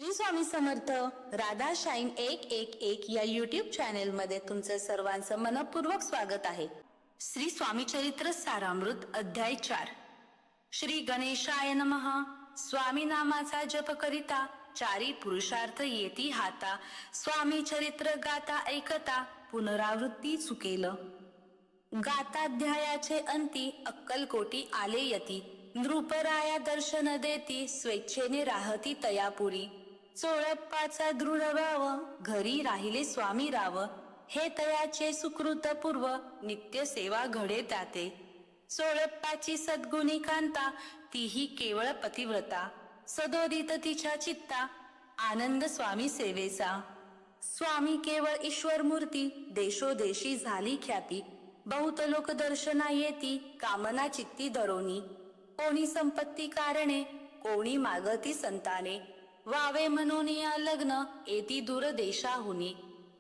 Shri Swami Samarth. Radha shine 111 या YouTube channel मध्ये तुमचं सर्वांचं मनपूर्वक स्वागत आहे. श्री स्वामी चरित्र सारामृत अध्याय 4. श्री गणेशाय नमः. स्वामी नामाचा जप करिता चारी पुरुषार्थ येती हाता. स्वामी चरित्र गाता ऐकता पुनरावृत्ती चुकेल. गाताध्यायाचे अंती अक्कलकोटी आले यती. नृपराया दर्शन देती स्वेच्छेने राहती तयापुरी. चोळप्पाचा दृढ भाव घरी राहिले स्वामी राव. हे तयाचे सुकृत पूर्व नित्य सेवा घडे त्याते. चोळप्पाची सद्गुणी कांता तीही केवळ पतिव्रता. सदोदित तिच्या चित्ता आनंद स्वामी सेवेचा. स्वामी केवळ ईश्वर मूर्ती देशोदेशी झाली ख्याती. बहुत लोक दर्शना येती कामना चित्ती धरोनी. कोणी संपत्ती कारणे कोणी मागती संताने. वावे म्हणून या लग्न येती दूर देशाहुनी.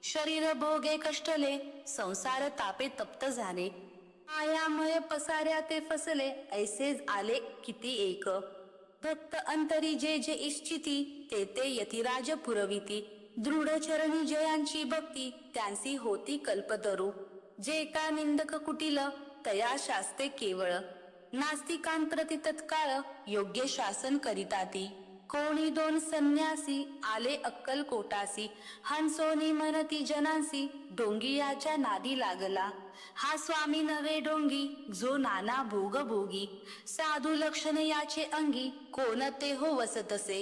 शरीर भोगे कष्टले संसार तापे तप्त झाले. मायामय पसाऱ्या ते फसले ऐसे आले किती एक. भक्त अंतरी जे जे इच्छिती ते ते यतिराज पुरविती. दृढ चरणी जयांची भक्ती त्यांची होती कल्पतरू. जे का निंदक कुटिल तया शास्ते केवळ. नास्तिकांप्रती तत्काळ योग्य शासन करिताती. कोणी दोन संन्यासी आले अक्कलकोटासी. हंसोनी म्हणती जनांसी डोंगियाच्या नादी लागला. हा स्वामी नवे डोंगी जो नाना भोग भोगी. साधू लक्षण याचे अंगी कोणते हो वसतसे.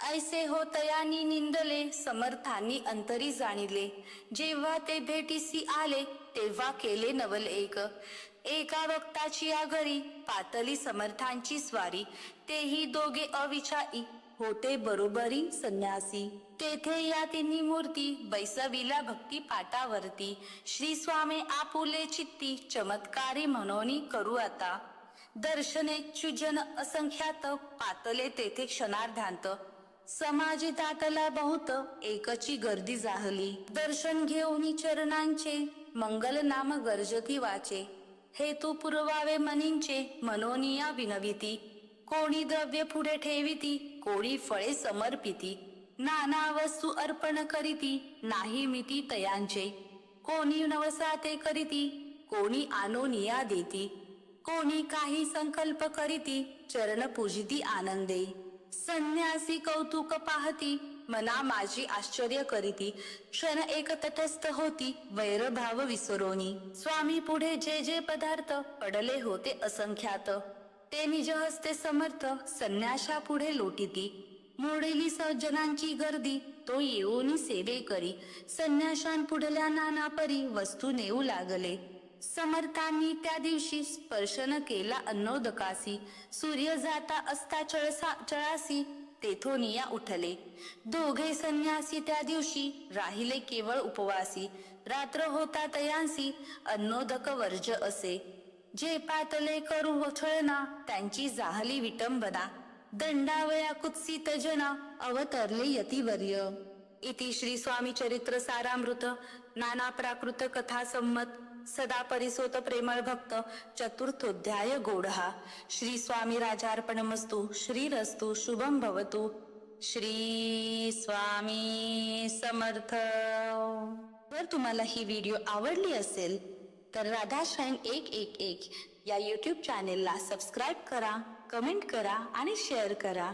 ऐसे हो तयानी निंदले समर्थांनी अंतरी जाणिले. जेव्हा ते भेटीसी आले तेव्हा केले नवल एक. एका वक्ताची आघरी पातली समर्थांची स्वारी. तेही दोघे अविचारी होते बरोबरी संन्यासी. तेथे या तिन्ही मूर्ती बैसविला भक्ती पाटावरती. श्री स्वामी आपुले चित्ती चमत्कारी म्हणून करू आता. दर्शनेच्छु जन असंख्यात पातले तेथे क्षणार्धांत. समाजी तातला बहुत एकची गर्दी जाहली. दर्शन घेऊन चरणांचे मंगल नाम गर्जती वाचे. हेतू पुरवावे मनींचे मनोनिया विनविती. कोणी द्रव्य पुढे ठेविती कोणी फळे समर्पिती. नाना वस्तू अर्पण करीती नाही मिती तयांचे. कोणी नवसाते करीती कोणी आनोनिया देती. कोणी काही संकल्प करीती चरण पूजिती आनंदे. संन्यासी कौतुक पाहती मना माझी आश्चर्य करीती. क्षण एक तटस्थ होती वैरभाव विसरोनी. स्वामी पुढे जे जे पदार्थ पडले होते असंख्यात. ते निज हस्ते समर्थ संन्यासा पुढे लोटीती. मोडेली सज्जनांची गर्दी तो येऊनी सेवे करी. संन्याशां पुढल्या नाना परी वस्तू नेऊ लागले. समर्थांनी त्या दिवशी स्पर्शन केला अन्नोदकासी. सूर्य जाता असता चळासी तेथून या उठले. दोघे संन्यासी त्या दिवशी राहिले केवळ उपवासी. रात्र होता तयांसी अन्नोदक वर्ज असे. जे पातले करू छळना त्यांची जाहली विटंबना. दंडावया कुत्सित जना अवतरले यतिवर्य. इति श्री स्वामी चरित्र सारामृत नाना प्राकृत कथा संमत सदा परिसोत प्रेमळ भक्त चतुर्थोध्याय गोढा. श्री स्वामी राजार्पणमस्तु. श्रीरस्तु शुभम भवतु. श्री स्वामी समर्थ. जर तुम्हाला ही व्हिडिओ आवडली असेल तर राधा शाईन 111 या YouTube चॅनेलला सबस्क्राईब करा, कमेंट करा आणि शेअर करा.